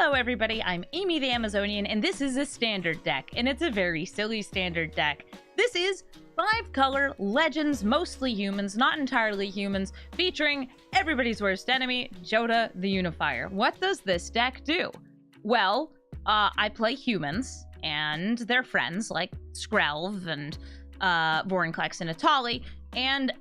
Hello everybody, I'm Amy the Amazonian, and this is a standard deck, and it's a very silly standard deck. This is 5-color Legends, mostly humans, not entirely humans, featuring everybody's worst enemy, Jodah the Unifier. What does this deck do? Well, I play humans, and their friends, like Skrelv and Vorinclex and Atali, and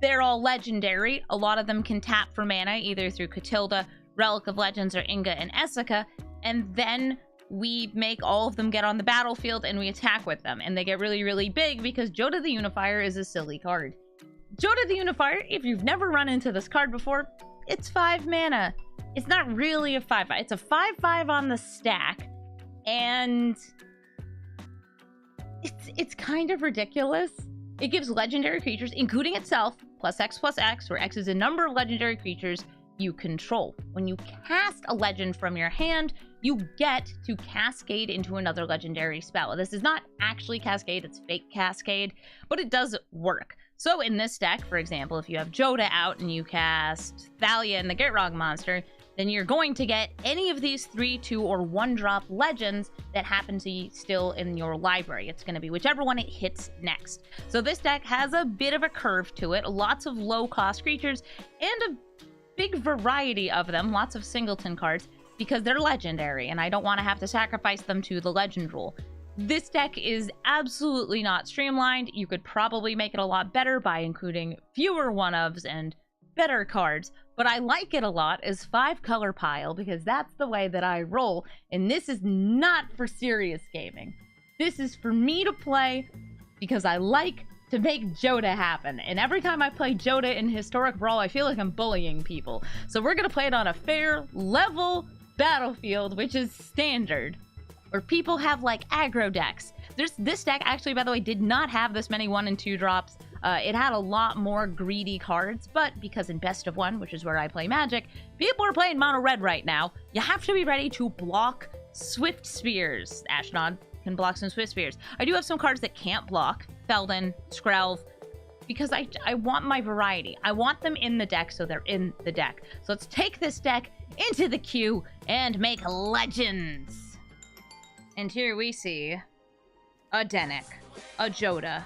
they're all legendary. A lot of them can tap for mana, either through Katilda, Relic of Legends, or Inga and Essica, and then we make all of them get on the battlefield and we attack with them, and they get really, really big because Jodah the Unifier is a silly card. Jodah the Unifier, if you've never run into this card before, it's 5 mana. It's not really a 5/5. It's a 5/5 on the stack, and it's kind of ridiculous. It gives legendary creatures, including itself, +X/+X, where X is a number of legendary creatures you control. When you cast a legend from your hand, you get to cascade into another legendary spell. This is not actually Cascade, it's fake Cascade, but it does work. So in this deck, for example, if you have Jodah out and you cast Thalia and the Gitrog monster, then you're going to get any of these 3, 2, or 1-drop legends that happen to be still in your library. It's going to be whichever one it hits next. So this deck has a bit of a curve to it, lots of low-cost creatures, and a big variety of them, lots of singleton cards, because they're legendary, and I don't want to have to sacrifice them to the legend rule. This deck is absolutely not streamlined. You could probably make it a lot better by including fewer one-ofs and better cards, but I like it a lot as 5-color pile because that's the way that I roll, and this is not for serious gaming. This is for me to play because I like to make Jodah happen, and every time I play Jodah in Historic Brawl, I feel like I'm bullying people. So we're gonna play it on a fair, level battlefield, which is standard, where people have like aggro decks. This deck actually, by the way, did not have this many 1 and 2 drops. It had a lot more greedy cards, but because in Best of 1, which is where I play Magic, people are playing mono red right now. You have to be ready to block Swift Spears. Ashnod can block some Swift Spears. I do have some cards that can't block. Felden, Skrelv, because I want my variety. I want them in the deck, so they're in the deck. So let's take this deck into the queue and make legends. And here we see a Dennick, a Jodah,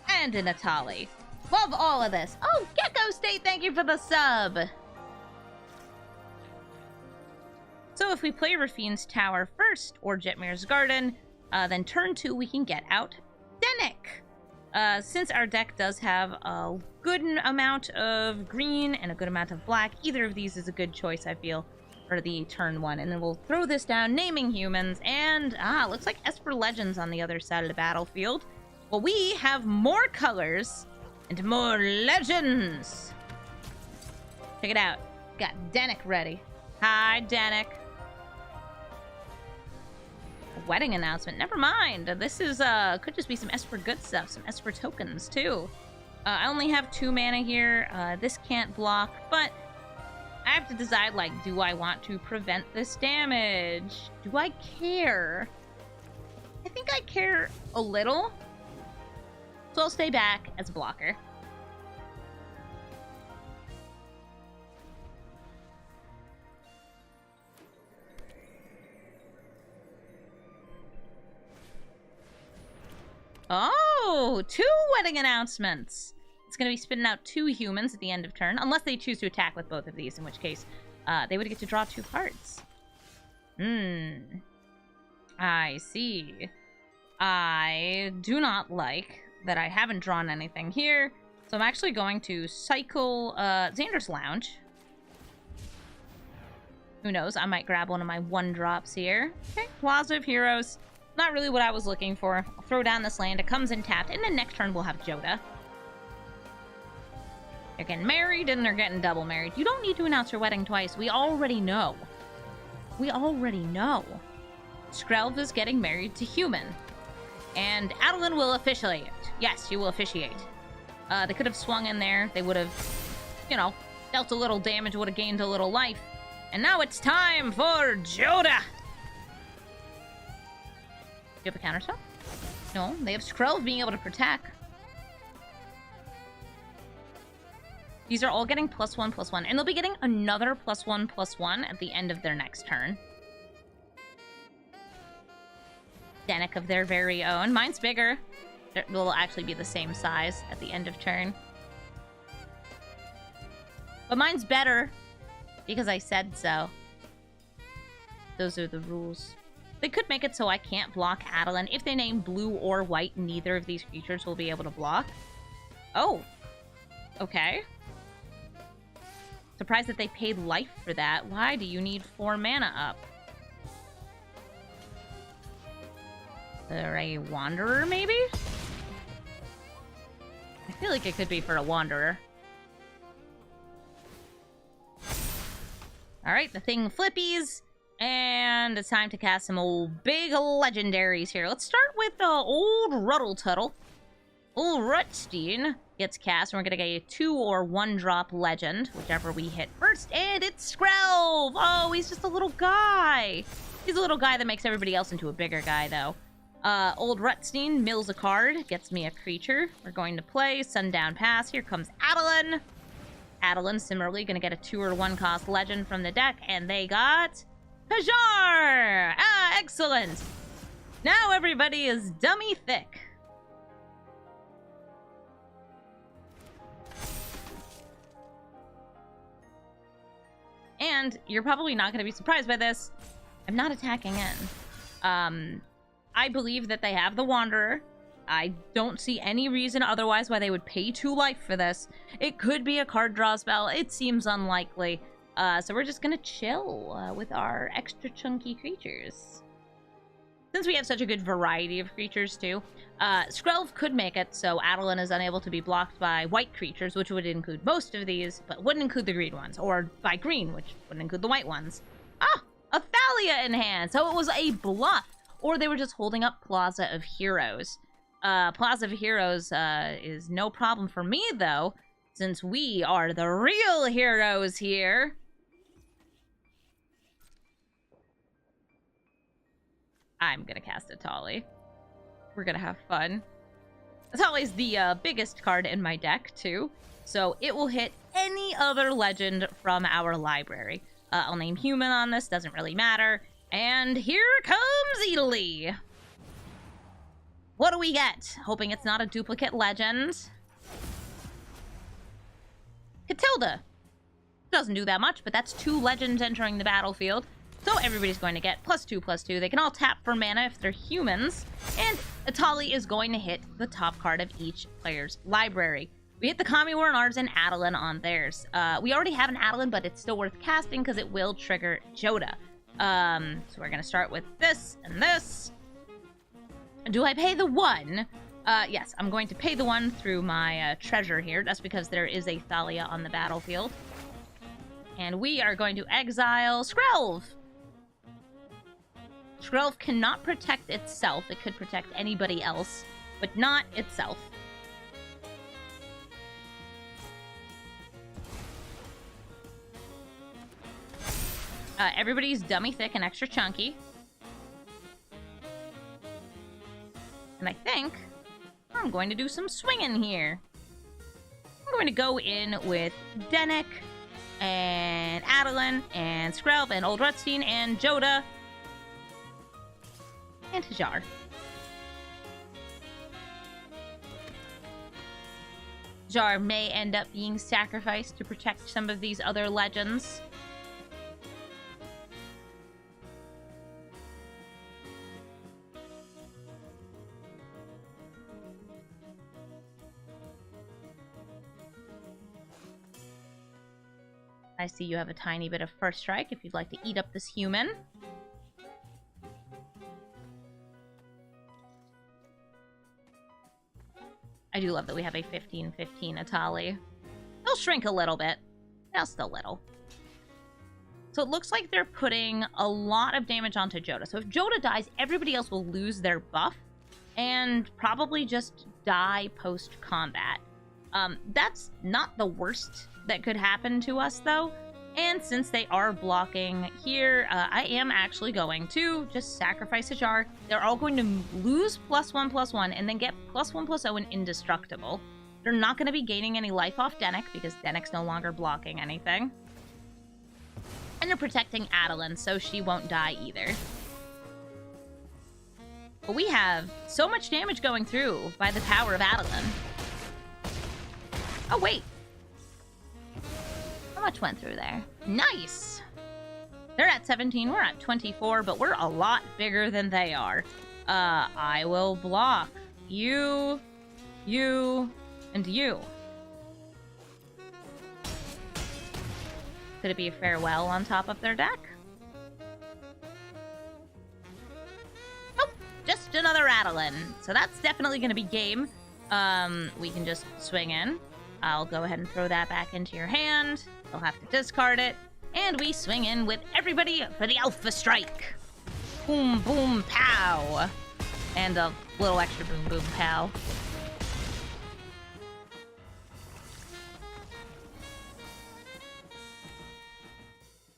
and an Atali. Love all of this. Oh, Gecko State, thank you for the sub. So if we play Rafine's Tower first, or Jetmir's Garden, then turn 2 we can get out Dennick. Since our deck does have a good amount of green and a good amount of black, either of these is a good choice, I feel, for the turn 1. And then we'll throw this down, naming humans, and looks like Esper Legends on the other side of the battlefield. Well, we have more colors and more legends. Check it out. Got Dennick ready. Hi, Dennick. Wedding announcement. Never mind. This is could just be some Esper good stuff, some Esper tokens too. I only have 2 mana here. This can't block, but I have to decide, like, do I want to prevent this damage? Do I care? I think I care a little, so I'll stay back as a blocker. Oh, 2 wedding announcements. It's going to be spitting out 2 humans at the end of turn, unless they choose to attack with both of these, in which case they would get to draw 2 cards. I see. I do not like that I haven't drawn anything here, so I'm actually going to cycle Xander's Lounge. Who knows, I might grab one of my 1-drops here. Okay, Plaza of Heroes. Not really what I was looking for. I'll throw down this land. It comes in tapped, and then next turn we'll have Jodah. They're getting married, and they're getting double married. You don't need to announce your wedding twice. We already know. We already know. Skrelv is getting married to human. And Adeline will officiate. Yes, she will officiate. They could have swung in there. They would have, you know, dealt a little damage, would have gained a little life. And now it's time for Jodah! Do you have a counterspell? No, they have Skrelv being able to protect. These are all getting +1/+1, and they'll be getting another +1/+1 at the end of their next turn. Dennick of their very own. Mine's bigger. They'll actually be the same size at the end of turn. But mine's better because I said so. Those are the rules. They could make it so I can't block Adeline. If they name blue or white, neither of these creatures will be able to block. Oh. Okay. Surprised that they paid life for that. Why do you need 4 mana up? They're a Wanderer, maybe? I feel like it could be for a Wanderer. Alright, the thing flippies. And it's time to cast some old big legendaries here. Let's start with Old Rutstein. Old Rutstein gets cast, and we're going to get a 2 or 1 drop legend, whichever we hit first. And it's Skrelv! Oh, he's just a little guy. He's a little guy that makes everybody else into a bigger guy, though. Old Rutstein mills a card, gets me a creature. We're going to play Sundown Pass. Here comes Adeline. Adeline, similarly, going to get a 2 or 1 cost legend from the deck, and they got Jadar! Ah, excellent! Now everybody is dummy thick. And you're probably not going to be surprised by this. I'm not attacking in. I believe that they have the Wanderer. I don't see any reason otherwise why they would pay 2 life for this. It could be a card draw spell. It seems unlikely. So we're just gonna chill with our extra chunky creatures. Since we have such a good variety of creatures, too, Skrelv could make it so Adeline is unable to be blocked by white creatures, which would include most of these, but wouldn't include the green ones. Or by green, which wouldn't include the white ones. Ah! A Thalia in hand! So it was a bluff! Or they were just holding up Plaza of Heroes. Plaza of Heroes is no problem for me, though, since we are the real heroes here. I'm gonna cast Atali. We're gonna have fun. Atali's the biggest card in my deck, too, so it will hit any other legend from our library. I'll name human on this, doesn't really matter. And here comes Italy. What do we get? Hoping it's not a duplicate legend. Katilda. Doesn't do that much, but that's 2 legends entering the battlefield. So everybody's going to get +2/+2. They can all tap for mana if they're humans. And Atali is going to hit the top card of each player's library. We hit the Kami War and ours and Adeline on theirs. We already have an Adeline, but it's still worth casting because it will trigger Jodah. So we're going to start with this and this. Do I pay the 1? Yes, I'm going to pay the 1 through my treasure here. That's because there is a Thalia on the battlefield. And we are going to exile Skrelv. Skrelv cannot protect itself. It could protect anybody else, but not itself. Everybody's dummy thick and extra chunky. And I think I'm going to do some swinging here. I'm going to go in with Dennick and Adeline and Skrelv and Old Rutstein and Jodah and Hajar. Hajar may end up being sacrificed to protect some of these other legends. I see you have a tiny bit of first strike if you'd like to eat up this human. I do love that we have a 15/15 Atali. They'll shrink a little bit. Just a little. So it looks like they're putting a lot of damage onto Jodah. So if Jodah dies, everybody else will lose their buff and probably just die post-combat. That's not the worst that could happen to us, though. And since they are blocking here, I am actually going to just sacrifice Hajar. They're all going to lose +1/+1 and then get +1/+0 and indestructible. They're not going to be gaining any life off Dennick because Dennick's no longer blocking anything. And they're protecting Adeline, so she won't die either. But we have so much damage going through by the power of Adeline. Oh, wait. How much went through there? Nice! They're at 17, we're at 24, but we're a lot bigger than they are. I will block you, and you. Could it be a farewell on top of their deck? Nope, just another Adeline. So that's definitely going to be game. We can just swing in. I'll go ahead and throw that back into your hand. You'll have to discard it. And we swing in with everybody for the Alpha Strike. Boom, boom, pow. And a little extra boom, boom, pow.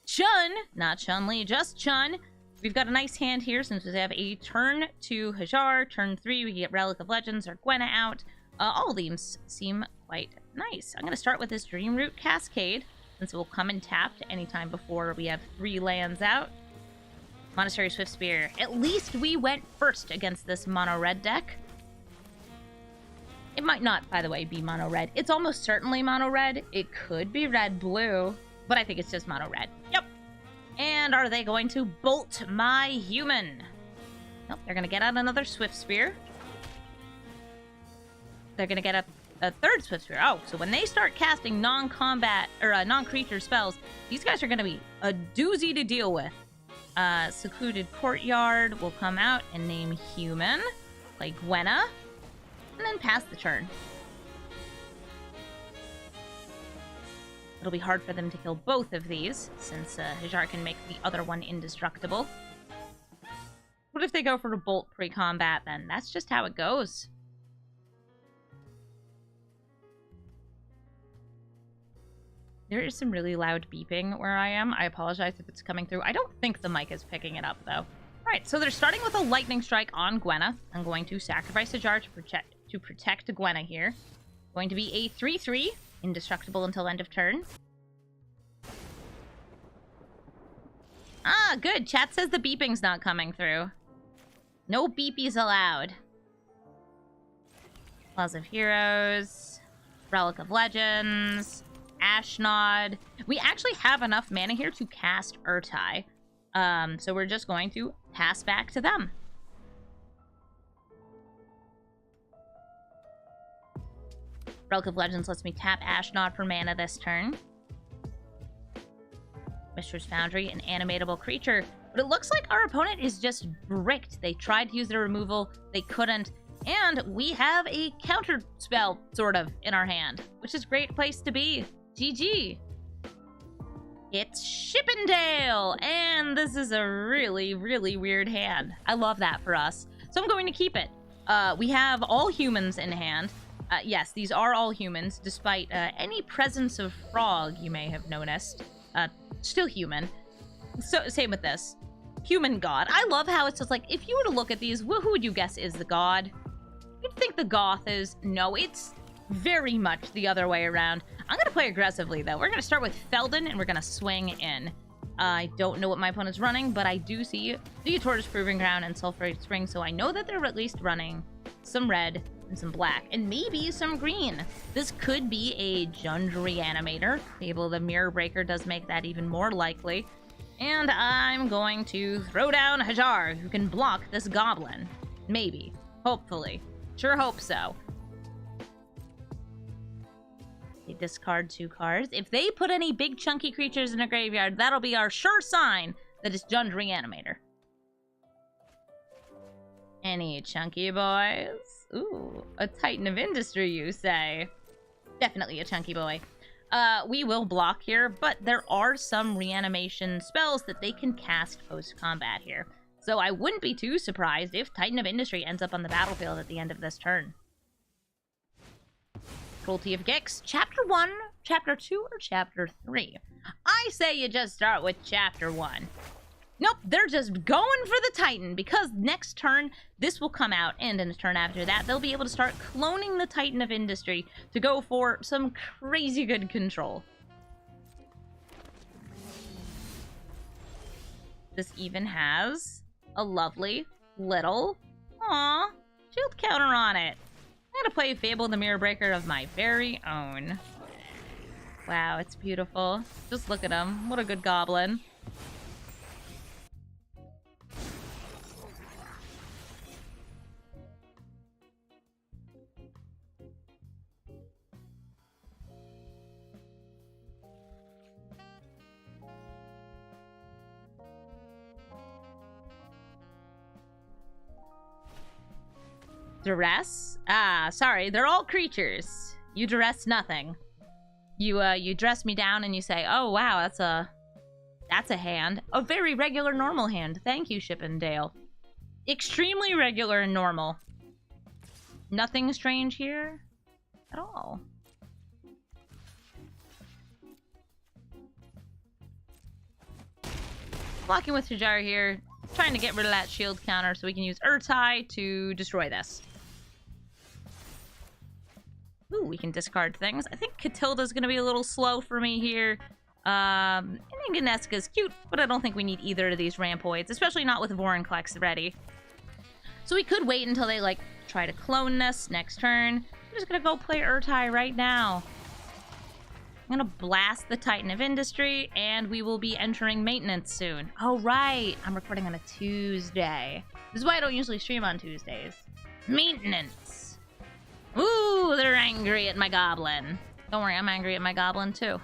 Chun, not Chun-Li, just Chun. We've got a nice hand here since we have a turn 2 Hajar, turn 3 we get Relic of Legends or Gwenna out. All of these seem quite nice. I'm going to start with this Dreamroot Cascade, since it will come in tapped anytime before we have 3 lands out. Monastery Swiftspear. At least we went first against this mono-red deck. It might not, by the way, be mono-red. It's almost certainly mono-red. It could be red-blue, but I think it's just mono-red. Yep. And are they going to bolt my human? Nope, they're going to get out another Swiftspear. They're going to get a third Swiftspear. Oh, so when they start casting non-combat or non-creature spells, these guys are going to be a doozy to deal with. Secluded Courtyard will come out and name human, play Gwenna, and then pass the turn. It'll be hard for them to kill both of these, since Hajar can make the other one indestructible. What if they go for a bolt pre-combat then? That's just how it goes. There is some really loud beeping where I am. I apologize if it's coming through. I don't think the mic is picking it up, though. Alright, so they're starting with a Lightning Strike on Gwenna. I'm going to sacrifice a jar to protect Gwenna here. Going to be a 3/3, indestructible until end of turn. Ah, good. Chat says the beeping's not coming through. No beepies allowed. Plaza of Heroes, Relic of Legends, Ashnod. We actually have enough mana here to cast Ertai. So we're just going to pass back to them. Relic of Legends lets me tap Ashnod for mana this turn. Mistress Foundry, an animatable creature. But it looks like our opponent is just bricked. They tried to use their removal, they couldn't. And we have a counter spell, sort of, in our hand. Which is a great place to be. GG. It's Chippendale! And this is a really, really weird hand. I love that for us. So I'm going to keep it. We have all humans in hand. Yes, these are all humans, despite any presence of frog you may have noticed. Still human. So, same with this. Human god. I love how it's just like, if you were to look at these, who would you guess is the god? You'd think the goth is. No, it's very much the other way around. I'm going to play aggressively, though. We're going to start with Feldon, and we're going to swing in. I don't know what my opponent's running, but I do see the Tortoise Proving Ground and Sulphurate Spring, so I know that they're at least running some red and some black, and maybe some green. This could be a Jund Reanimator. Fable the Mirror Breaker does make that even more likely. And I'm going to throw down Hajar, who can block this goblin. Maybe. Hopefully. Sure hope so. They discard 2 cards. If they put any big chunky creatures in a graveyard, that'll be our sure sign that it's Jund Reanimator. Any chunky boys? Ooh, a Titan of Industry, you say? Definitely a chunky boy. We will block here, but there are some reanimation spells that they can cast post-combat here. So I wouldn't be too surprised if Titan of Industry ends up on the battlefield at the end of this turn. Cruelty of Gix, Chapter 1, Chapter 2, or Chapter 3? I say you just start with Chapter 1. Nope, they're just going for the Titan, because next turn, this will come out, and in the turn after that, they'll be able to start cloning the Titan of Industry to go for some crazy good control. This even has a lovely little... Aww, shield counter on it. I'm gonna play Fable the Mirror Breaker of my very own. Wow, it's beautiful. Just look at him. What a good goblin. Duress? Ah, sorry, they're all creatures. You duress nothing. You dress me down and you say, oh wow, that's a hand. A very regular normal hand. Thank you, Shippendale. Extremely regular and normal. Nothing strange here at all. Blocking with Jadar here, trying to get rid of that shield counter so we can use Ertai to destroy this. Ooh, we can discard things. I think Katilda's gonna be a little slow for me here. And Inganeska's cute, but I don't think we need either of these Rampoids, especially not with Vorinclex ready. So we could wait until they, like, try to clone this next turn. I'm just gonna go play Ertai right now. I'm gonna blast the Titan of Industry, and we will be entering maintenance soon. Oh, right. I'm recording on a Tuesday. This is why I don't usually stream on Tuesdays. Maintenance. Ooh, they're angry at my goblin. Don't worry, I'm angry at my goblin, too.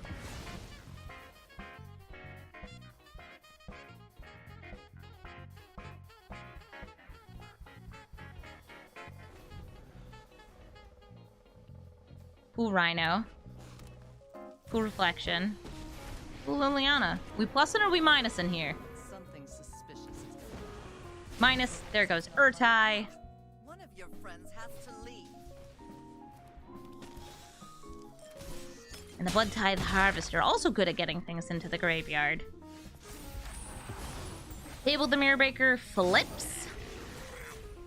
Cool Rhino. Cool Reflection. Cool Liliana. We plussing or we minusing here? Something suspicious is going on. Minus. There goes Ertai. One of your friends has to leave. And the Blood Tithe Harvester, also good at getting things into the graveyard. Fable the Mirror Breaker flips.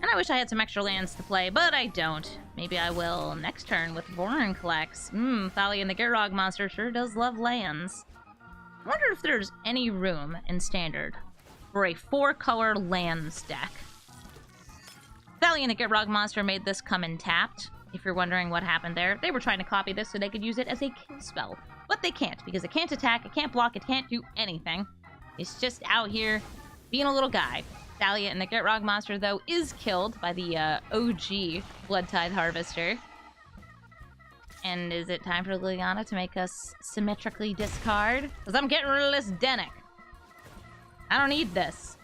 And I wish I had some extra lands to play, but I don't. Maybe I will next turn with Vorinclex. Thalia and the Garrog monster sure does love lands. I wonder if there's any room in Standard for a 4-color lands deck. Thalia and the Garrog monster made this come in tapped. If you're wondering what happened there, they were trying to copy this so they could use it as a kill spell. But they can't, because it can't attack, it can't block, it can't do anything. It's just out here being a little guy. Thalia and the Garrog monster, though, is killed by the OG Blood Tithe Harvester. And is it time for Liliana to make us symmetrically discard? Because I'm getting rid of this Dennick. I don't need this.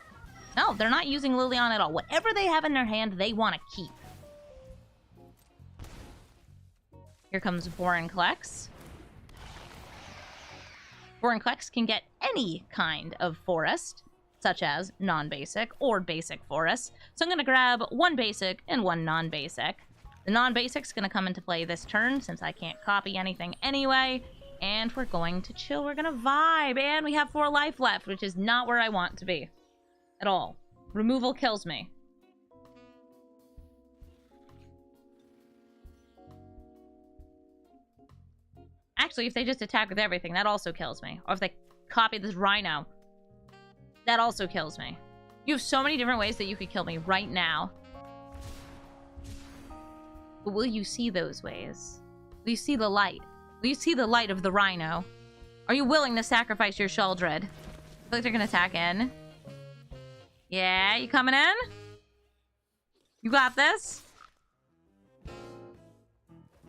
No, they're not using Liliana at all. Whatever they have in their hand, they want to keep. Here comes Vorinclex. Vorinclex can get any kind of forest, such as non-basic or basic forest. So I'm going to grab one basic and one non-basic. The non-basic's going to come into play this turn, since I can't copy anything anyway. And we're going to chill, we're going to vibe. And we have 4 life left, which is not where I want to be. At all. Removal kills me. Actually, if they just attack with everything, that also kills me. Or if they copy this Rhino, that also kills me. You have so many different ways that you could kill me right now. But will you see those ways? Will you see the light? Will you see the light of the Rhino? Are you willing to sacrifice your Sheldred? I feel like they're gonna attack in. Yeah, you coming in? You got this?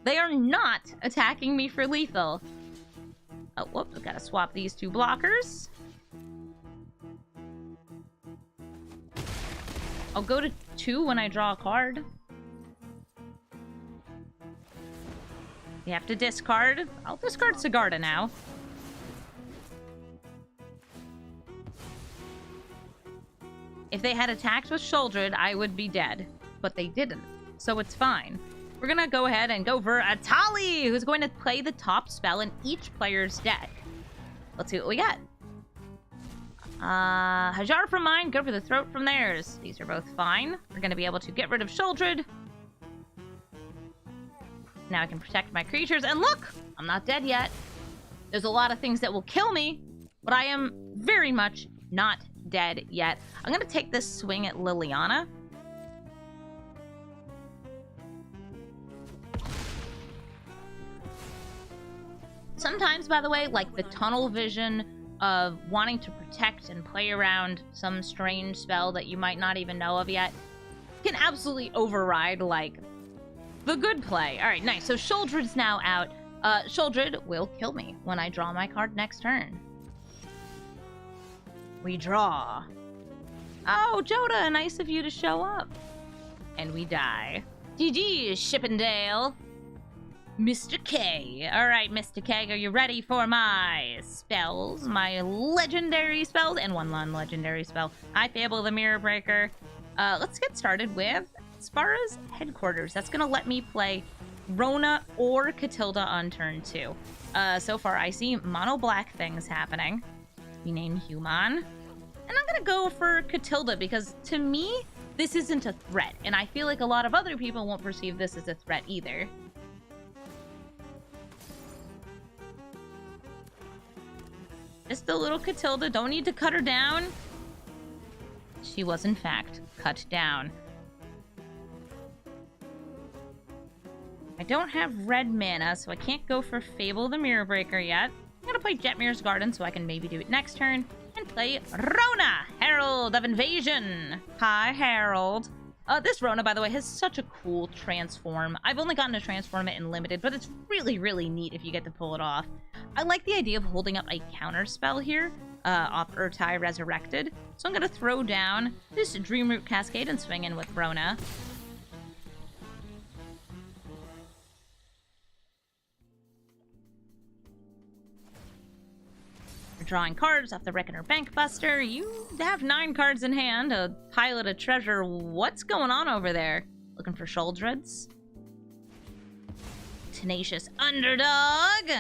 They are not attacking me for lethal. Oh, whoops, I've gotta swap these 2 blockers. I'll go to 2 when I draw a card. You have to discard. I'll discard Sigarda now. If they had attacked with Sheldred, I would be dead. But they didn't, so it's fine. We're gonna go ahead and go for Adeline, who's going to play the top spell in each player's deck. Let's see what we got. Hajar from mine, go for the throat from theirs. These are both fine. We're gonna be able to get rid of Sheldred. Now I can protect my creatures, and look! I'm not dead yet. There's a lot of things that will kill me, but I am very much not dead yet. I'm gonna take this swing at Liliana. Sometimes, by the way, like the tunnel vision of wanting to protect and play around some strange spell that you might not even know of yet can absolutely override, like, the good play. All right, nice. So Sheoldred's now out. Sheoldred will kill me when I draw my card next turn. We draw. Oh, Jodah, nice of you to show up. And we die. GG, Shippendale. Mr. K. All right, Mr. K, are you ready for my spells? My legendary spells and one non-legendary spell. I Fable the Mirror Breaker. Let's get started with Spara's Headquarters. That's going to let me play Rona or Katilda on turn 2. So far, I see mono-black things happening. We name Human. And I'm going to go for Katilda because, to me, this isn't a threat. And I feel like a lot of other people won't perceive this as a threat either. Just a little Katilda. Don't need to cut her down. She was, in fact, cut down. I don't have red mana, so I can't go for Fable the Mirror Breaker yet. I'm gonna play Jetmir's Garden, so I can maybe do it next turn. And play Rona, Herald of Invasion. Hi, Herald. This Rona, by the way, has such a cool transform. I've only gotten to transform it in Limited, but it's really, really neat if you get to pull it off. I like the idea of holding up a counter spell here off Ertai Resurrected. So I'm going to throw down this Dreamroot Cascade and swing in with Rona. We're drawing cards off the Reckoner Bankbuster. You have 9 cards in hand, a pilot, a treasure. What's going on over there? Looking for Sheoldreds. Tenacious Underdog.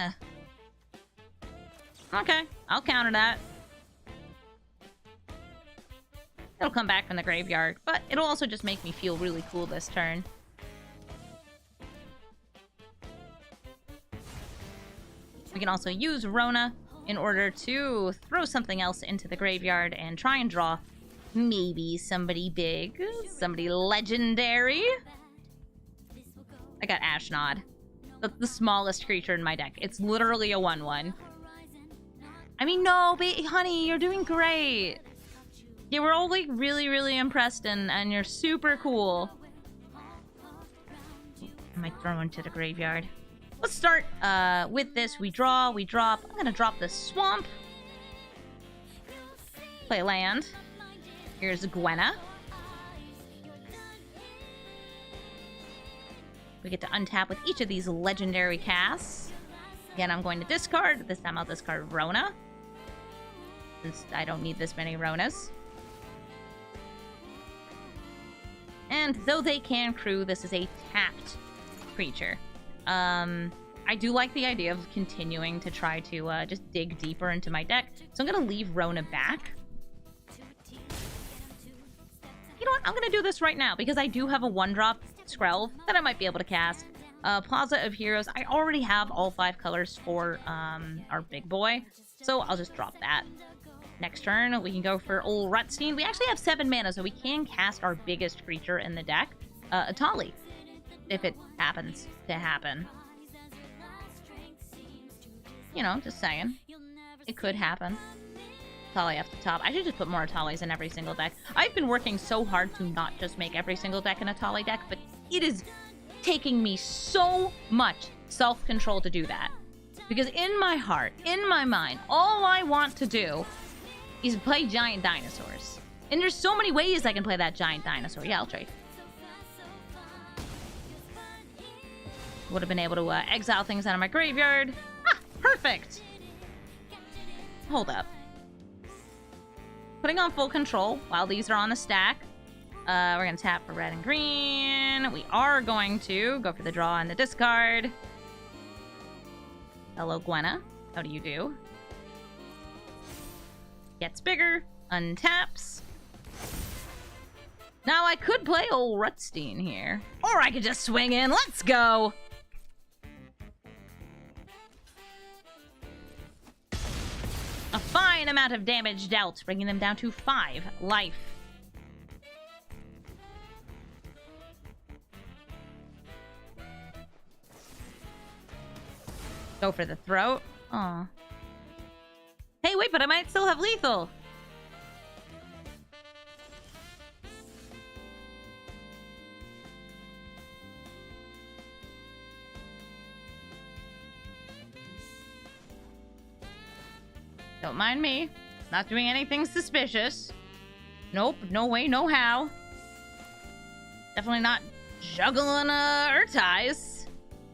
Okay, I'll counter that. It'll come back from the graveyard, but it'll also just make me feel really cool this turn. We can also use Rona in order to throw something else into the graveyard and try and draw maybe somebody big, somebody legendary. I got Ashnod, the smallest creature in my deck. It's literally a 1/1. I mean, no, honey, you're doing great. Yeah, we're all like really, really impressed and you're super cool. I might throw into the graveyard. Let's start with this. We draw, we drop. I'm gonna drop the Swamp. Play land. Here's Gwenna. We get to untap with each of these legendary casts. Again, I'm going to discard. This time I'll discard Rona, since I don't need this many Ronas. And though they can crew, this is a tapped creature. I do like the idea of continuing to try to just dig deeper into my deck. So I'm going to leave Rona back. You know what? I'm going to do this right now because I do have a 1-drop Skrelv that I might be able to cast. Plaza of Heroes. I already have all 5 colors for our big boy. So I'll just drop that. Next turn, we can go for Old Rutstein. We actually have 7 mana, so we can cast our biggest creature in the deck, Atali, if it happens to happen. You know, just saying. It could happen. Atali off the top. I should just put more Atalis in every single deck. I've been working so hard to not just make every single deck an Atali deck, but it is taking me so much self-control to do that. Because in my heart, in my mind, all I want to do is play giant dinosaurs. And there's so many ways I can play that giant dinosaur. Yeah, I'll trade. Would have been able to exile things out of my graveyard. Ah, perfect! Hold up. Putting on full control while these are on the stack. We're going to tap for red and green. We are going to go for the draw and the discard. Hello, Gwenna. How do you do? Gets bigger. Untaps. Now I could play Old Rutstein here. Or I could just swing in. Let's go! A fine amount of damage dealt, bringing them down to 5 life. Go for the throat. Aw. Hey, wait, but I might still have lethal. Don't mind me. Not doing anything suspicious. Nope, no way, no how. Definitely not juggling Ertais.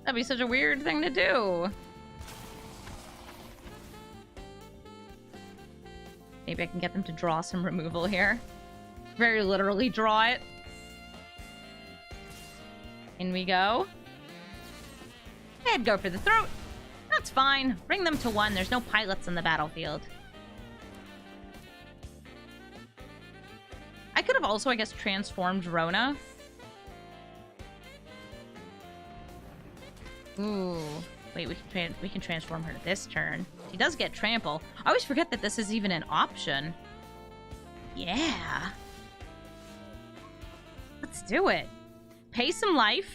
That'd be such a weird thing to do. Maybe I can get them to draw some removal here. Very literally draw it. In we go. I'd go for the throat. That's fine. Bring them to 1. There's no pilots on the battlefield. I could have also, I guess, transformed Rona. Ooh. Wait, we can transform her this turn. She does get trample. I always forget that this is even an option. Yeah. Let's do it. Pay some life.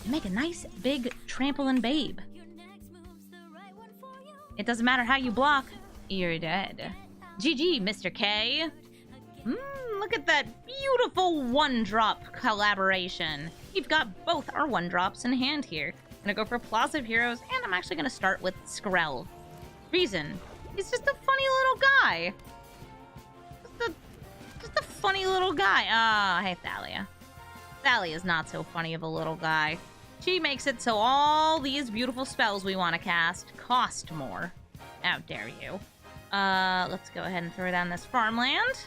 And make a nice, big tramplin' babe. It doesn't matter how you block. You're dead. GG, Mr. K. Look at that beautiful one-drop collaboration. We've got both our one-drops in hand here. I'm gonna go for Plaza of Heroes, and I'm actually gonna start with Skrell. Reason. He's just a funny little guy. Just a funny little guy. Ah, hey, Thalia. Thalia's not so funny of a little guy. She makes it so all these beautiful spells we want to cast cost more. How dare you. Let's go ahead and throw down this farmland.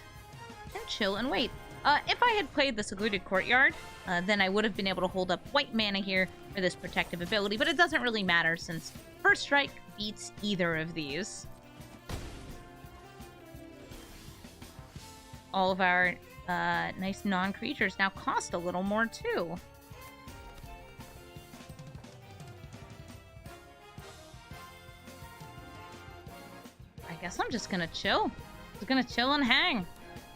And chill and wait. If I had played the Secluded Courtyard, then I would have been able to hold up white mana here for this protective ability, but it doesn't really matter since First Strike beats either of these. All of our nice non-creatures now cost a little more too. I guess I'm just gonna chill. Just gonna chill and hang.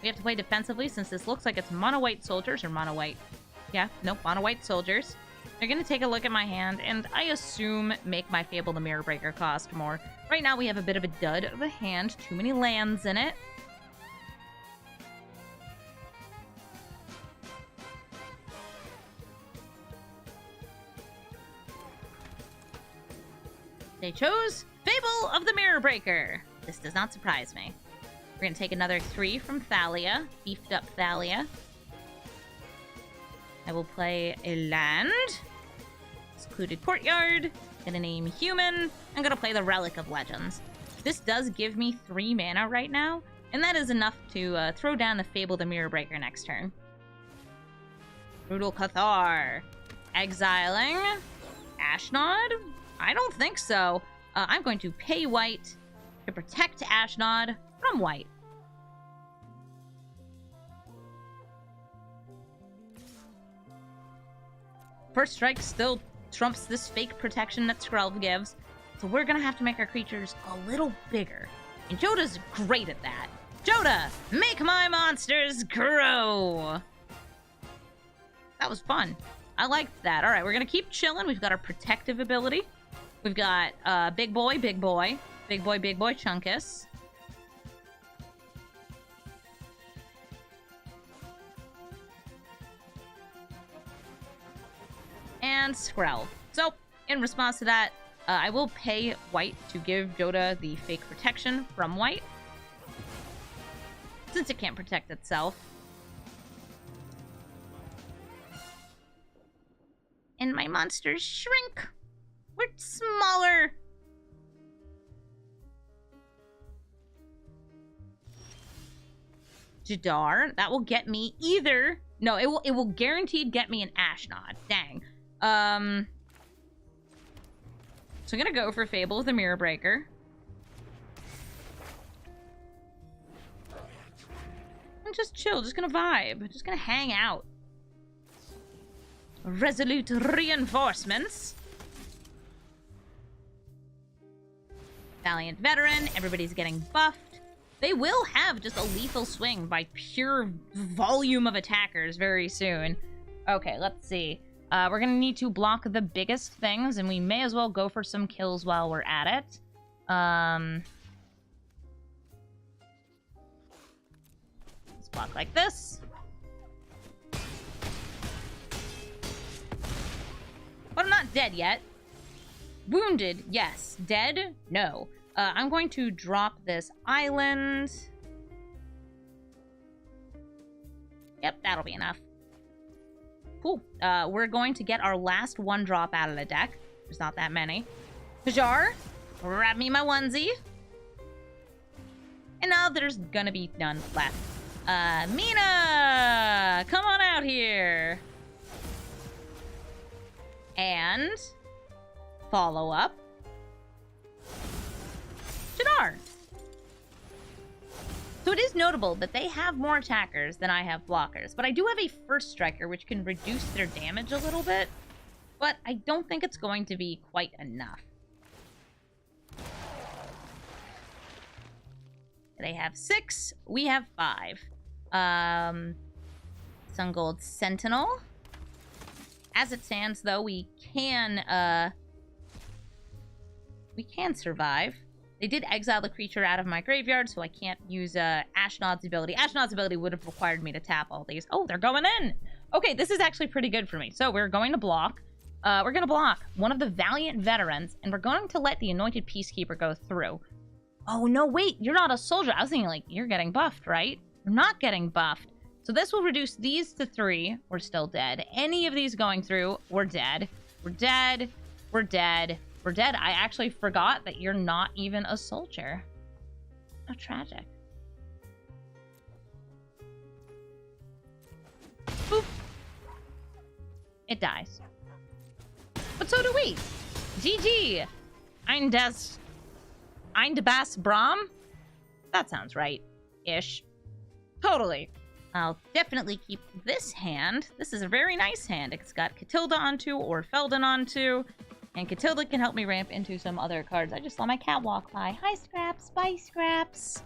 We have to play defensively since this looks like it's mono-white soldiers or mono-white. Yeah, nope, mono-white soldiers. They're gonna take a look at my hand and I assume make my Fable the Mirror Breaker cost more. Right now we have a bit of a dud of a hand, too many lands in it. They chose Fable of the Mirror Breaker. This does not surprise me. We're going to take another 3 from Thalia. Beefed up Thalia. I will play a land. Secluded Courtyard. Gonna name Human. I'm going to play the Relic of Legends. This does give me 3 mana right now, and that is enough to throw down the Fable the Mirror Breaker next turn. Brutal Cathar. Exiling Ashnod? I don't think so. I'm going to pay white to protect Ashnod from white. First Strike still trumps this fake protection that Skrell gives, so we're gonna have to make our creatures a little bigger. And Jodah's great at that. Jodah, make my monsters grow! That was fun. I liked that. Alright, we're gonna keep chilling. We've got our protective ability. We've got Big Boy, Big Boy. Big Boy, Big Boy, Chunkus. And Skrell. So, in response to that, I will pay white to give Jodah the fake protection from white, since it can't protect itself. And my monsters shrink. We're smaller. Jadar. That will get me either. No, it will guaranteed get me an Ashnod. Dang. So I'm gonna go for Fable of the Mirror Breaker. And just chill, just gonna vibe, just gonna hang out. Resolute reinforcements. Valiant Veteran, everybody's getting buffed. They will have just a lethal swing by pure volume of attackers very soon. Okay, let's see. We're going to need to block the biggest things, and we may as well go for some kills while we're at it. Let's block like this. But I'm not dead yet. Wounded, yes. Dead, no. I'm going to drop this island. Yep, that'll be enough. Cool. We're going to get our last one drop out of the deck. There's not that many. Hajar, grab me my onesie. And now there's gonna be none left. Mina! Come on out here! And follow up. Jadar. So it is notable that they have more attackers than I have blockers, but I do have a first striker which can reduce their damage a little bit, but I don't think it's going to be quite enough. They have 6, we have 5. Sun Gold Sentinel. As it stands, though, we can survive. They did exile the creature out of my graveyard, so I can't use Ashnod's ability. Ashnod's ability would have required me to tap all these. Oh, they're going in! Okay, this is actually pretty good for me. So we're going to block. We're going to block one of the Valiant Veterans, and we're going to let the Anointed Peacekeeper go through. Oh, no, wait, you're not a soldier. I was thinking, like, you're getting buffed, right? You're not getting buffed. So this will reduce these to 3. We're still dead. Any of these going through, we're dead. We're dead. We're dead. We're dead. I actually forgot that you're not even a soldier. How tragic. Boop. It dies. But so do we. GG. Ein Bas Brahm? That sounds right. Ish. Totally. I'll definitely keep this hand. This is a very nice hand. It's got Katilda on 2 or Feldon on 2. And Katilda can help me ramp into some other cards. I just saw my cat walk by. Hi, Scraps. Bye, Scraps.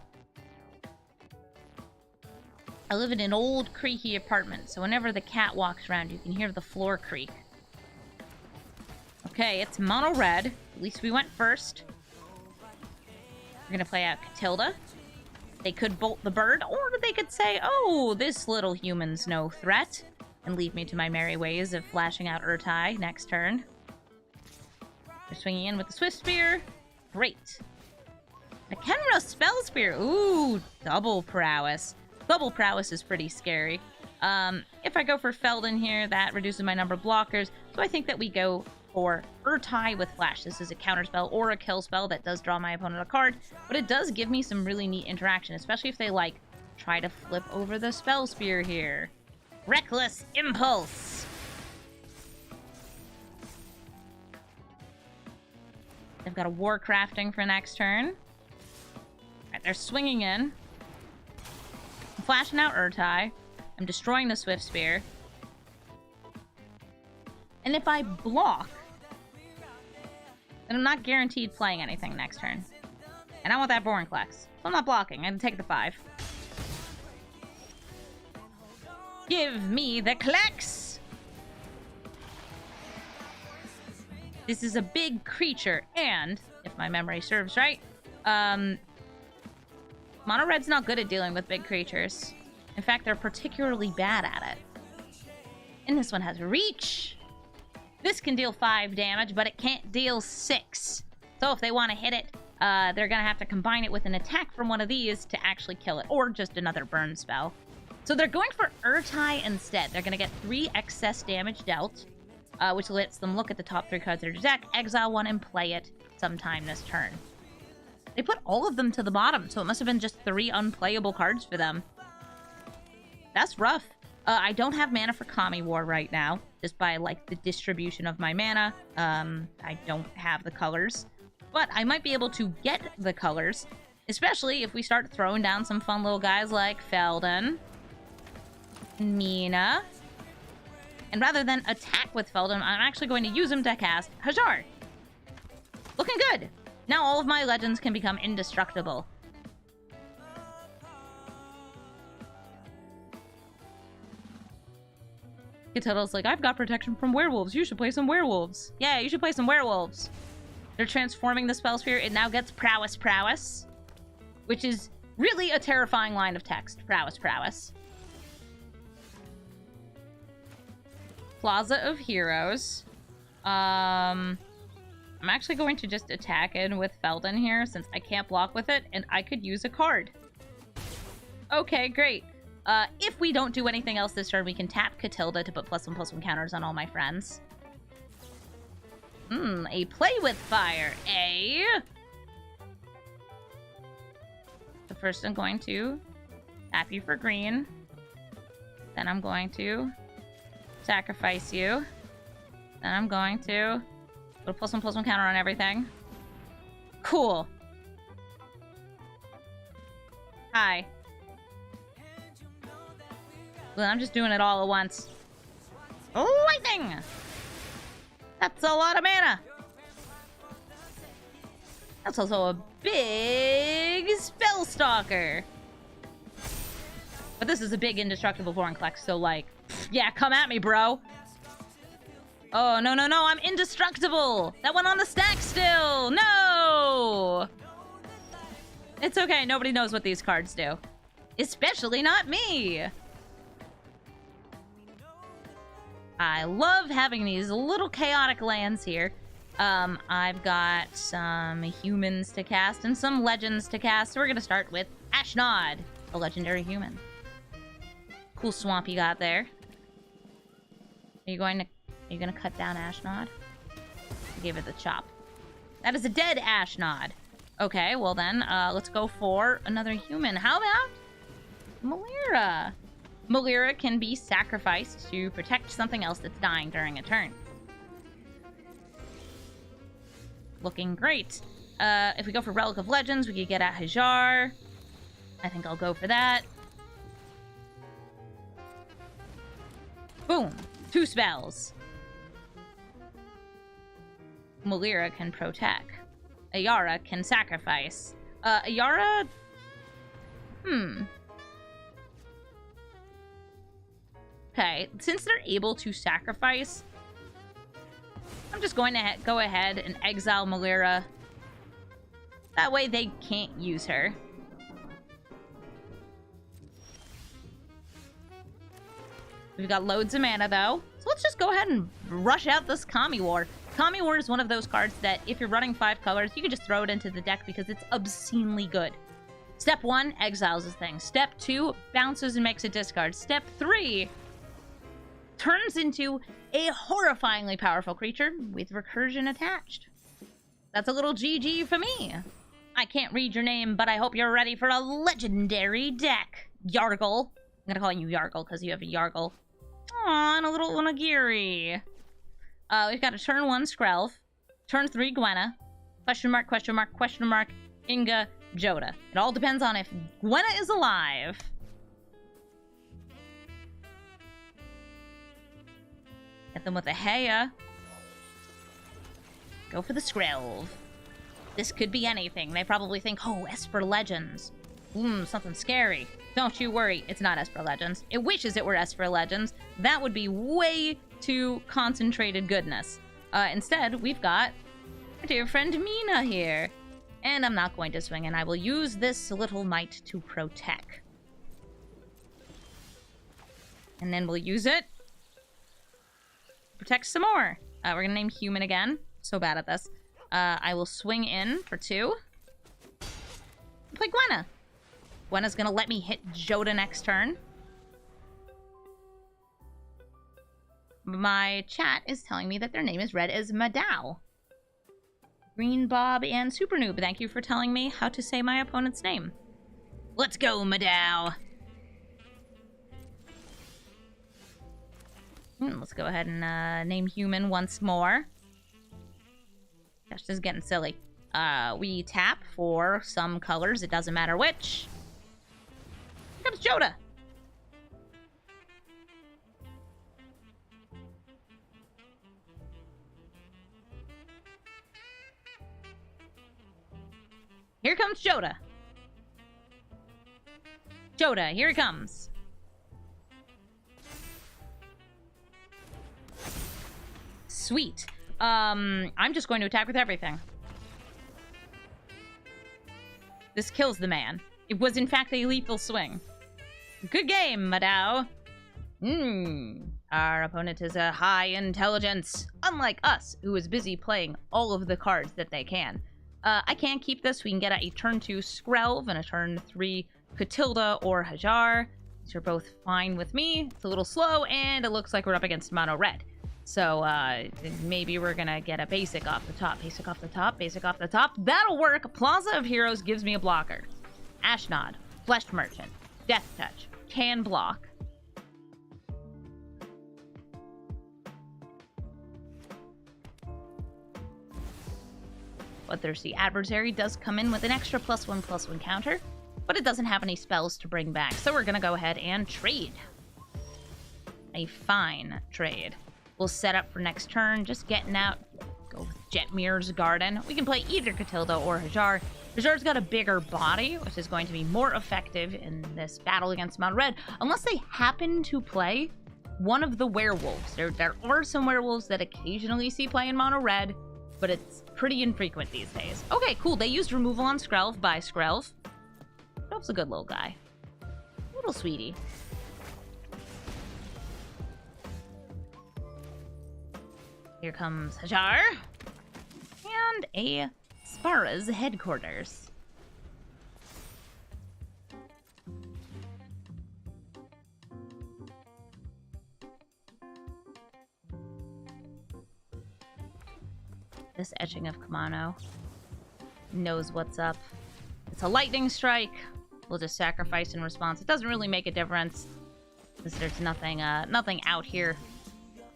I live in an old, creaky apartment, so whenever the cat walks around, you can hear the floor creak. Okay, it's mono red. At least we went first. We're gonna play out Katilda. They could bolt the bird, or they could say, oh, this little human's no threat, and leave me to my merry ways of flashing out Ertai next turn. They're swinging in with the Swift Spear. Great. A Kenra Spell Spear. Ooh, double prowess. Double prowess is pretty scary. If I go for Feldon here, that reduces my number of blockers, so I think that we go for Ertai with Flash. This is a counterspell or a kill spell that does draw my opponent a card, but it does give me some really neat interaction, especially if they, like, try to flip over the Spell Spear here. Reckless Impulse! They've got a War Crafting for next turn. Alright, they're swinging in. I'm flashing out Ertai. I'm destroying the Swift Spear. And if I block, then I'm not guaranteed playing anything next turn. And I want that Vorinclex. So I'm not blocking. I'm gonna take the 5. Give me the Klex! This is a big creature, and, if my memory serves right, Mono Red's not good at dealing with big creatures. In fact, they're particularly bad at it. And this one has Reach! This can deal 5 damage, but it can't deal 6. So if they want to hit it, they're going to have to combine it with an attack from one of these to actually kill it, or just another burn spell. So they're going for Ertai instead. They're going to get 3 excess damage dealt, which lets them look at the top 3 cards of their deck, exile one, and play it sometime this turn. They put all of them to the bottom, so it must have been just 3 unplayable cards for them. That's rough. I don't have mana for Kami War right now, just by, like, the distribution of my mana. I don't have the colors. But I might be able to get the colors, especially if we start throwing down some fun little guys like Feldon, Mina, and rather than attack with Feldon, I'm actually going to use him to cast Hajar. Looking good! Now all of my legends can become indestructible. Katilda's like, I've got protection from werewolves. You should play some werewolves. Yeah, you should play some werewolves. They're transforming the spell sphere. It now gets prowess, prowess. Which is really a terrifying line of text. Prowess, prowess. Plaza of Heroes. I'm actually going to just attack in with Felden here since I can't block with it and I could use a card. Okay, great. If we don't do anything else this turn, we can tap Katilda to put +1/+1 counters on all my friends. A play with fire, eh? So first I'm going to tap you for green. Then I'm going to sacrifice you. Then I'm going to put a +1/+1 counter on everything. Cool. Hi. Well, I'm just doing it all at once. Lightning! That's a lot of mana. That's also a big spell stalker. But this is a big indestructible Vorinclex, so like, yeah, come at me, bro. Oh, no, no, no, I'm indestructible. That went on the stack still. No! It's okay, nobody knows what these cards do. Especially not me. I love having these little chaotic lands here. I've got some humans to cast and some legends to cast. So we're gonna start with Ashnod, a legendary human. Cool swamp you got there. Are you gonna cut down Ashnod? Give it the chop. That is a dead Ashnod. Okay, well then, let's go for another human. How about Melira? Melira can be sacrificed to protect something else that's dying during a turn. Looking great. If we go for Relic of Legends, we could get at Hajar. I think I'll go for that. Boom. 2 spells. Melira can protect. Ayara can sacrifice. Ayara... Okay, since they're able to sacrifice, I'm just going to go ahead and exile Melira. That way they can't use her. We've got loads of mana, though. So let's just go ahead and rush out this Kami War. Kami War is one of those cards that if you're running 5 colors, you can just throw it into the deck because it's obscenely good. Step 1, exiles this thing. Step 2, bounces and makes a discard. Step 3... turns into a horrifyingly powerful creature with recursion attached. That's a little GG for me. I can't read your name, but I hope you're ready for a legendary deck. Yargle. I'm gonna call you Yargle because you have a Yargle. Aw, and a little Onagiri. We've got a turn 1 Skrelv, turn 3 Gwenna, question mark, question mark, question mark, Inga, Jodah. It all depends on if Gwenna is alive. Get them with a Heya. Go for the Skrelv. This could be anything. They probably think, oh, Esper Legends. Something scary. Don't you worry, it's not Esper Legends. It wishes it were Esper Legends. That would be way too concentrated goodness. Instead, we've got our dear friend Mina here. And I'm not going to swing, and I will use this little mite to protect. And then we'll use it. Protect some more. We're gonna name human again. So bad at this. I will swing in for 2. Play Gwenna. Gwenna's gonna let me hit Jodah next turn. My chat is telling me that their name is read as Madao. Green Bob and Super Noob, thank you for telling me how to say my opponent's name. Let's go, Madao. Let's go ahead and name human once more. Gosh, this is getting silly. We tap for some colors. It doesn't matter which. Here comes Jodah. Here comes Jodah. Jodah, here he comes. Sweet. I'm just going to attack with everything. This kills the man. It was, in fact, a lethal swing. Good game, Madao. Our opponent is a high intelligence, unlike us, who is busy playing all of the cards that they can. I can't keep this. We can get a turn 2 Skrelv and a turn 3 Katilda or Hajar. These are both fine with me. It's a little slow, and it looks like we're up against mono red. So maybe we're gonna get a basic off the top. Basic off the top, basic off the top. That'll work. Plaza of Heroes gives me a blocker. Ashnod, Flesh Merchant, Death Touch, can block. Bloodthirsty Adversary does come in with an extra +1/+1 counter, but it doesn't have any spells to bring back, so we're gonna go ahead and trade. A fine trade. We'll set up for next turn, just getting out. Go with Jetmir's Garden. We can play either Katilda or Hajar. Hajar's got a bigger body, which is going to be more effective in this battle against Mono Red, unless they happen to play one of the werewolves. There are some werewolves that occasionally see play in Mono Red, but it's pretty infrequent these days. Okay, cool. They used removal on Skrelv by Skrelv. Skrelv's a good little guy. Little sweetie. Here comes Hajar. And a Spara's headquarters. This Etching of Kamano knows what's up. It's a lightning strike. We'll just sacrifice in response. It doesn't really make a difference, because there's nothing out here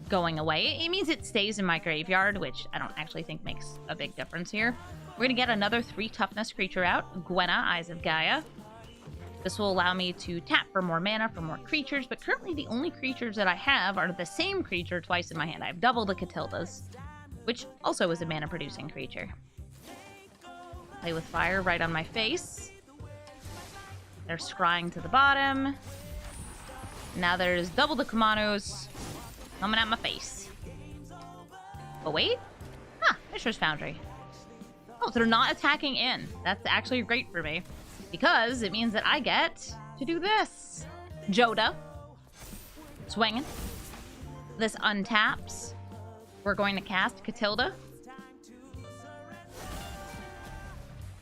going away. It means it stays in my graveyard, which I don't actually think makes a big difference here. We're gonna get another 3 toughness creature out. Gwenna, Eyes of Gaia. This will allow me to tap for more mana for more creatures, but currently the only creatures that I have are the same creature twice in my hand. I have double the Katildas, which also is a mana-producing creature. Play with fire right on my face. They're scrying to the bottom. Now there's double the Kamanos coming at my face. Oh, wait. Fisher's Foundry. Oh, they're not attacking in. That's actually great for me, because it means that I get to do this. Jodah. Swinging. This untaps. We're going to cast Katilda.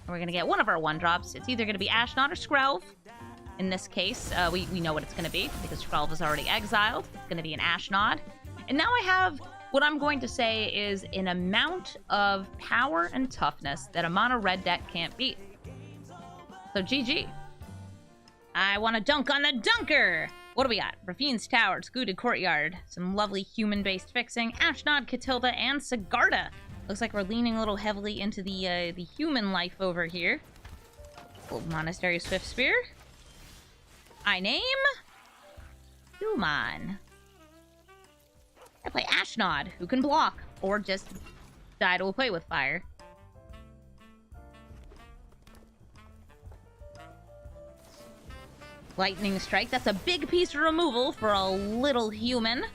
We're going to get one of our 1-drops. It's either going to be Ashnod or Skrelv. In this case, we know what it's going to be, because Skrelv is already exiled. It's going to be an Ashnod. And now I have what I'm going to say is an amount of power and toughness that a mono red deck can't beat. So GG. I want to dunk on the dunker! What do we got? Rafine's Tower, Secluded Courtyard, some lovely human-based fixing, Ashnod, Katilda, and Sigarda. Looks like we're leaning a little heavily into the human life over here. Old Monastery Swift Spear. I name Human. I play Ashnod, who can block, or just die to a play with fire. Lightning Strike, that's a big piece of removal for a little human.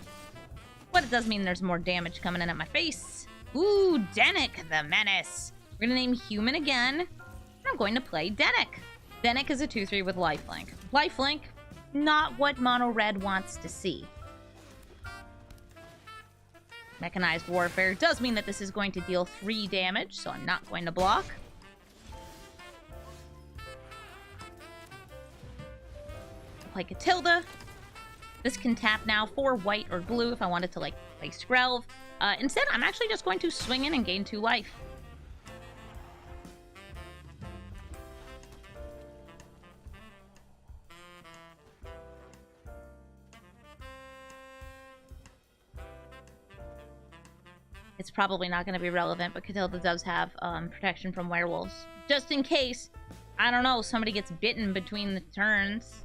But it does mean there's more damage coming in at my face. Ooh, Dennick, the Menace. We're gonna name Human again, and I'm going to play Dennick. Dennick is a 2/3 with lifelink. Lifelink, not what Mono Red wants to see. Mechanized Warfare does mean that this is going to deal 3 damage, so I'm not going to block. Play Katilda. This can tap now for white or blue if I wanted to, like, play Skrelv. Instead, I'm actually just going to swing in and gain 2 life. It's probably not going to be relevant, but Katilda does have protection from werewolves. Just in case, I don't know, somebody gets bitten between the turns.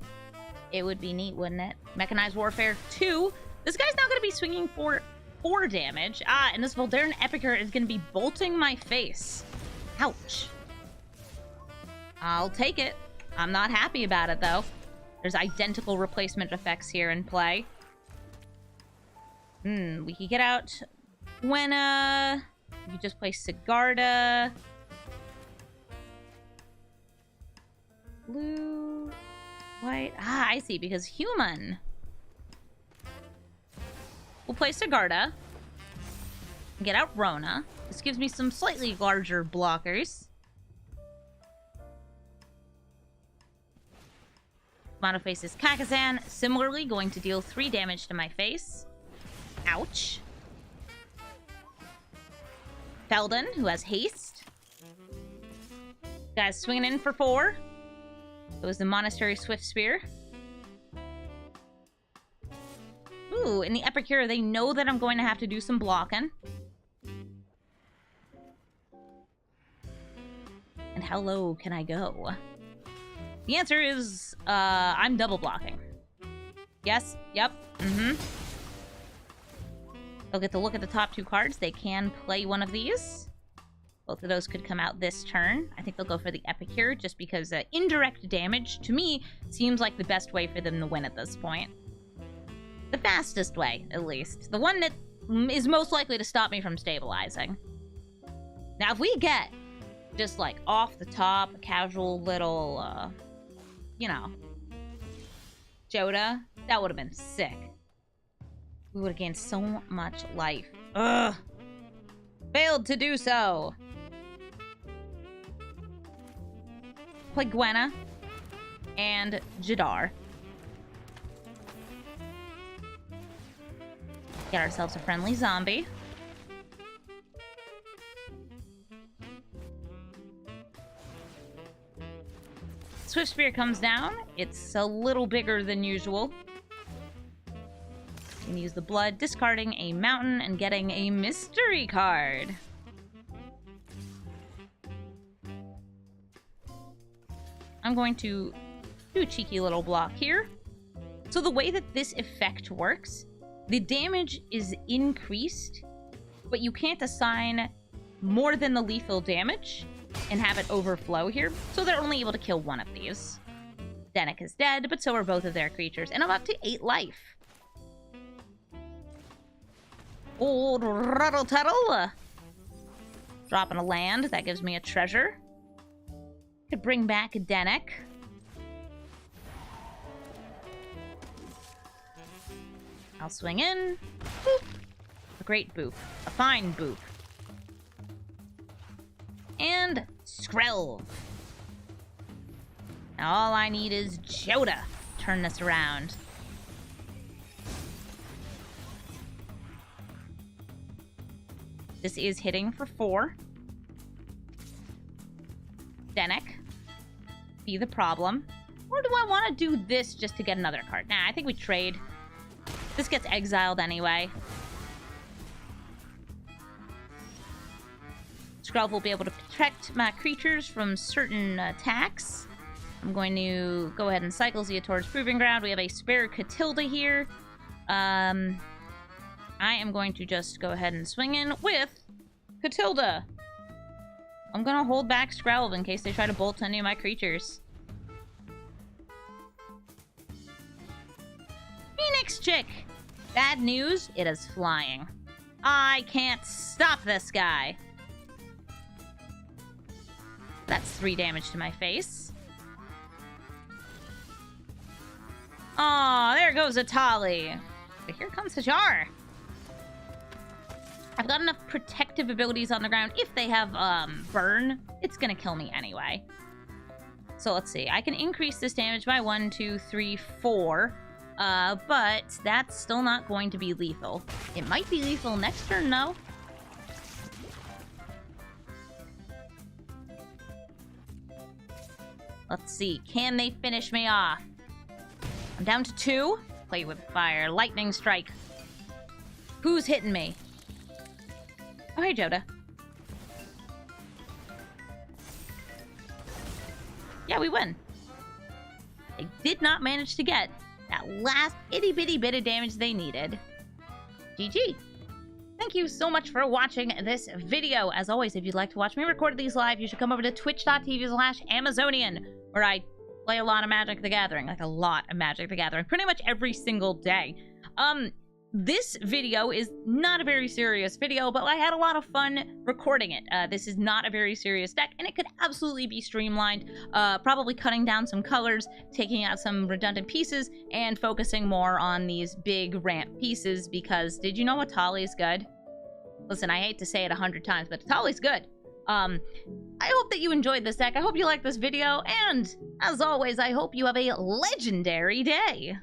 It would be neat, wouldn't it? Mechanized Warfare 2. This guy's now going to be swinging for 4 damage. And this Voldaren Epicer is going to be bolting my face. Ouch. I'll take it. I'm not happy about it, though. There's identical replacement effects here in play. We could get out Gwenna. You just play Sigarda. Blue. White. Ah, I see, because human. We'll play Sigarda. Get out Rona. This gives me some slightly larger blockers. Mono faces Kakazan. Similarly, going to deal 3 damage to my face. Ouch. Feldon, who has haste. Guys swinging in for 4. It was the Monastery Swift Spear. Ooh, in the Epicure, they know that I'm going to have to do some blocking. And how low can I go? The answer is, I'm double blocking. Yes, yep, They'll get to look at the top 2 cards. They can play one of these. Both of those could come out this turn. I think they'll go for the Epicure, just because indirect damage, to me, seems like the best way for them to win at this point. The fastest way, at least. The one that is most likely to stop me from stabilizing. Now, if we get just, like, off the top, a casual little, you know, Jodah, that would have been sick. We would have gained so much life. Ugh! Failed to do so! Play Gwenna and Jadar. Get ourselves a friendly zombie. Swift Spear comes down. It's a little bigger than usual. You can use the blood, discarding a mountain and getting a mystery card. I'm going to do a cheeky little block here. So the way that this effect works, the damage is increased, but you can't assign more than the lethal damage and have it overflow here, so they're only able to kill one of these. Dennick is dead, but so are both of their creatures, and I'm up to 8 life. Old Rutstein. Dropping a land, that gives me a treasure. Could bring back a Dennick. I'll swing in. Boop. A great boop. A fine boop. And Skrelv. Now all I need is Jodah. Turn this around. This is hitting for 4. Dennick. Be the problem. Or do I want to do this just to get another card? Nah, I think we trade. This gets exiled anyway. Skrelv will be able to protect my creatures from certain attacks. I'm going to go ahead and cycle Zia towards Proving Ground. We have a spare Katilda here. I am going to just go ahead and swing in with Katilda. I'm going to hold back Skrelv in case they try to bolt any of my creatures. Phoenix Chick! Bad news, it is flying. I can't stop this guy. That's 3 damage to my face. Aw, there goes a Tali. But here comes Hajar. I've got enough protective abilities on the ground. If they have burn, it's gonna kill me anyway. So let's see. I can increase this damage by 1, 2, 3, 4. But that's still not going to be lethal. It might be lethal next turn, though. Let's see. Can they finish me off? I'm down to 2. Play with fire. Lightning strike. Who's hitting me? Oh, hey, Jodah. Yeah, we win. They did not manage to get that last itty-bitty bit of damage they needed. GG. Thank you so much for watching this video. As always, if you'd like to watch me record these live, you should come over to twitch.tv/Amazonian, where I play a lot of Magic the Gathering. Like, a lot of Magic the Gathering. Pretty much every single day. this video is not a very serious video, but I had a lot of fun recording it. This is not a very serious deck, and it could absolutely be streamlined, probably cutting down some colors, taking out some redundant pieces, and focusing more on these big ramp pieces, because did you know Atali's good? Listen, I hate to say it 100 times, but Atali's good. I hope that you enjoyed this deck. I hope you liked this video, and as always, I hope you have a legendary day.